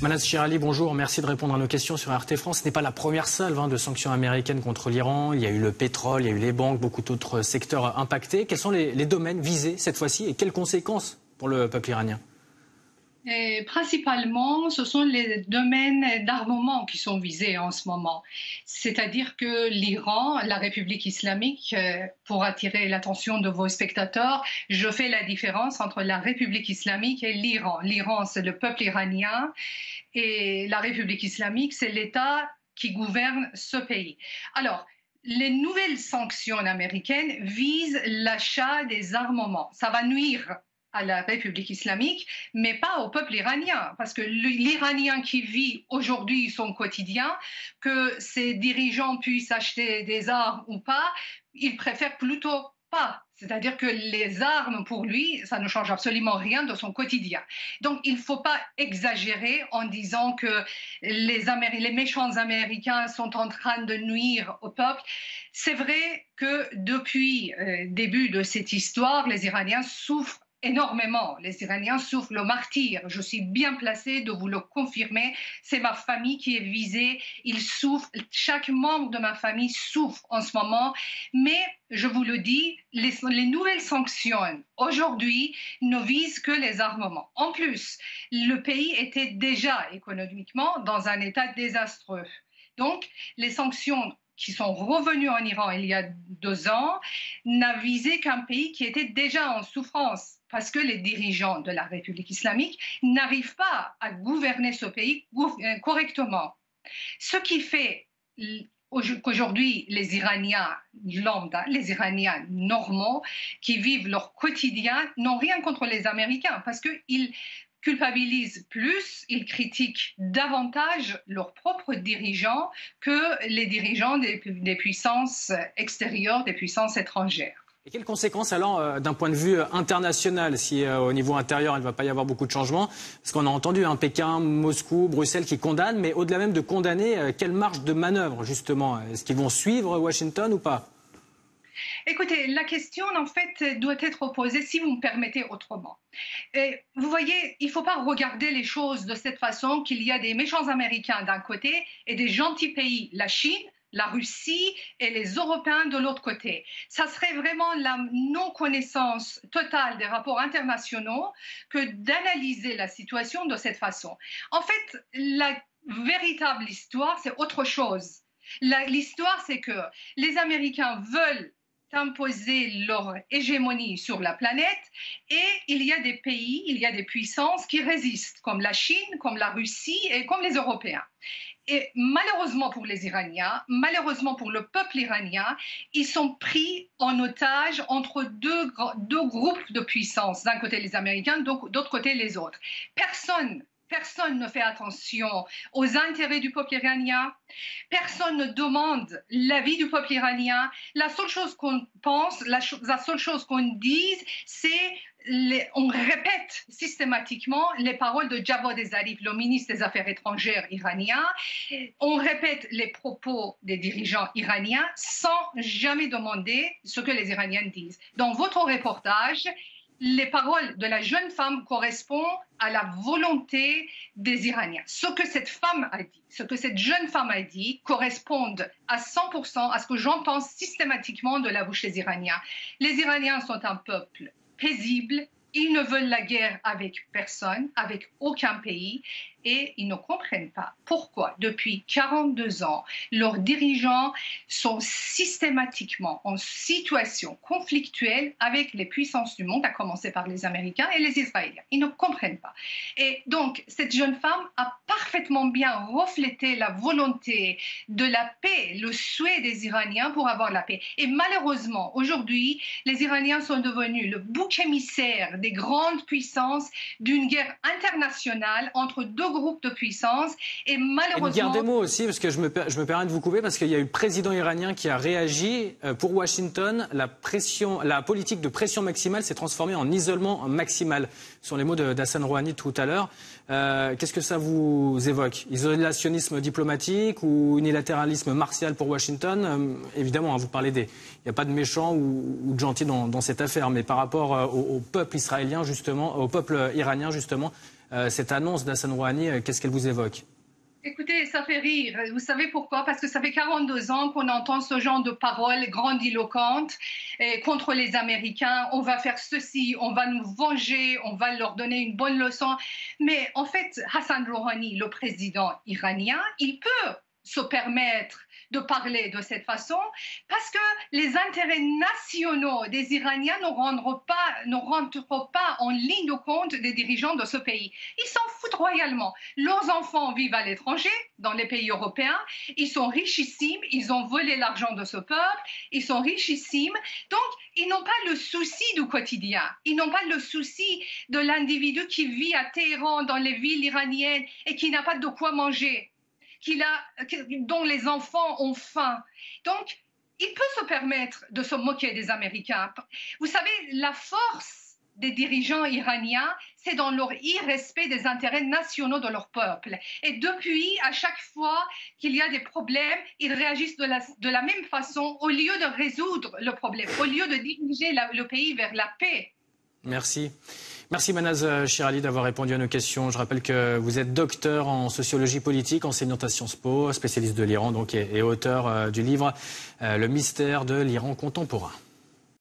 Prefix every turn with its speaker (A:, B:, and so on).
A: Manal Chirali, bonjour. Merci de répondre à nos questions sur RT France. Ce n'est pas la première salve de sanctions américaines contre l'Iran. Il y a eu le pétrole, il y a eu les banques, beaucoup d'autres secteurs impactés. Quels sont les domaines visés cette fois-ci et quelles conséquences pour le peuple iranien?
B: Principalement, ce sont les domaines d'armement qui sont visés en ce moment. C'est-à-dire que l'Iran, la République islamique, pour attirer l'attention de vos spectateurs, je fais la différence entre la République islamique et l'Iran. L'Iran, c'est le peuple iranien et la République islamique, c'est l'État qui gouverne ce pays. Alors, les nouvelles sanctions américaines visent l'achat des armements. Ça va nuire à la République islamique, mais pas au peuple iranien, parce que l'Iranien qui vit aujourd'hui son quotidien, que ses dirigeants puissent acheter des armes ou pas, il préfère plutôt pas. C'est-à-dire que les armes, pour lui, ça ne change absolument rien de son quotidien. Donc, il ne faut pas exagérer en disant que les méchants Américains sont en train de nuire au peuple. C'est vrai que depuis le début de cette histoire, les Iraniens souffrent énormément. Les Iraniens souffrent le martyre. Je suis bien placée de vous le confirmer. C'est ma famille qui est visée. Ils souffrent. Chaque membre de ma famille souffre en ce moment. Mais je vous le dis, les nouvelles sanctions aujourd'hui ne visent que les armements. En plus, le pays était déjà économiquement dans un état désastreux. Donc, les sanctions qui sont revenus en Iran il y a 2 ans, n'a visé qu'un pays qui était déjà en souffrance, parce que les dirigeants de la République islamique n'arrivent pas à gouverner ce pays correctement. Ce qui fait qu'aujourd'hui, les Iraniens lambda, les Iraniens normaux, qui vivent leur quotidien, n'ont rien contre les Américains, parce qu'ils culpabilisent plus, ils critiquent davantage leurs propres dirigeants que les dirigeants des puissances extérieures, des puissances étrangères.
A: Et quelles conséquences alors d'un point de vue international, si au niveau intérieur il ne va pas y avoir beaucoup de changements? Parce qu'on a entendu Pékin, Moscou, Bruxelles qui condamnent, mais au-delà même de condamner, quelle marge de manœuvre justement? Est-ce qu'ils vont suivre Washington ou pas?
B: Écoutez, la question, en fait, doit être posée, si vous me permettez, autrement. Et vous voyez, il ne faut pas regarder les choses de cette façon, qu'il y a des méchants Américains d'un côté et des gentils pays, la Chine, la Russie et les Européens de l'autre côté. Ça serait vraiment la non-connaissance totale des rapports internationaux que d'analyser la situation de cette façon. En fait, la véritable histoire, c'est autre chose. L'histoire, c'est que les Américains veulent imposer leur hégémonie sur la planète et il y a des pays, il y a des puissances qui résistent, comme la Chine, comme la Russie et comme les Européens. Et malheureusement pour les Iraniens, malheureusement pour le peuple iranien, ils sont pris en otage entre deux groupes de puissances. D'un côté les Américains, d'autre côté les autres. Personne ne fait attention aux intérêts du peuple iranien. Personne ne demande l'avis du peuple iranien. La seule chose qu'on pense, la seule chose qu'on dise, c'est on répète systématiquement les paroles de Javad Zarif, le ministre des Affaires étrangères iranien. On répète les propos des dirigeants iraniens sans jamais demander ce que les Iraniens disent. Dans votre reportage, les paroles de la jeune femme correspondent à la volonté des Iraniens. Ce que cette femme a dit, ce que cette jeune femme a dit correspondent à 100% à ce que j'entends systématiquement de la bouche des Iraniens. Les Iraniens sont un peuple paisible, ils ne veulent la guerre avec personne, avec aucun pays, et ils ne comprennent pas pourquoi, depuis 42 ans, leurs dirigeants sont systématiquement en situation conflictuelle avec les puissances du monde, à commencer par les Américains et les Israéliens. Ils ne comprennent pas. Et donc, cette jeune femme a parfaitement bien reflété la volonté de la paix, le souhait des Iraniens pour avoir la paix. Et malheureusement, aujourd'hui, les Iraniens sont devenus le bouc émissaire des grandes puissances d'une guerre internationale entre deux groupes de puissance et malheureusement...
A: Une guerre des mots aussi, parce que je me permets de vous couper, parce qu'il y a eu le président iranien qui a réagi. Pour Washington, la politique de pression maximale s'est transformée en isolement maximal. Ce sont les mots d'Hassan Rouhani tout à l'heure. Qu'est-ce que ça vous évoque? Isolationnisme diplomatique ou unilatéralisme martial pour Washington? Évidemment, vous parlez il n'y a pas de méchants ou de gentils dans cette affaire, mais par rapport au peuple israélien, justement, au peuple iranien, justement, cette annonce d'Hassan Rouhani, qu'est-ce qu'elle vous évoque?
B: Écoutez, ça fait rire. Vous savez pourquoi? Parce que ça fait 42 ans qu'on entend ce genre de paroles grandiloquentes contre les Américains. On va faire ceci, on va nous venger, on va leur donner une bonne leçon. Mais en fait, Hassan Rouhani, le président iranien, il peut se permettre de parler de cette façon parce que les intérêts nationaux des Iraniens ne rentrent pas en ligne de compte des dirigeants de ce pays. Ils s'en foutent royalement. Leurs enfants vivent à l'étranger, dans les pays européens. Ils sont richissimes. Ils ont volé l'argent de ce peuple. Ils sont richissimes. Donc, ils n'ont pas le souci du quotidien. Ils n'ont pas le souci de l'individu qui vit à Téhéran, dans les villes iraniennes, et qui n'a pas de quoi manger, dont les enfants ont faim. Donc, il peut se permettre de se moquer des Américains. Vous savez, la force des dirigeants iraniens, c'est dans leur irrespect des intérêts nationaux de leur peuple. Et depuis, à chaque fois qu'il y a des problèmes, ils réagissent de la même façon, au lieu de résoudre le problème, au lieu de diriger le pays vers la paix.
A: Merci. Merci Mahnaz Shirali d'avoir répondu à nos questions. Je rappelle que vous êtes docteur en sociologie politique, enseignante à Sciences Po, spécialiste de l'Iran donc, et auteur du livre Le mystère de l'Iran contemporain.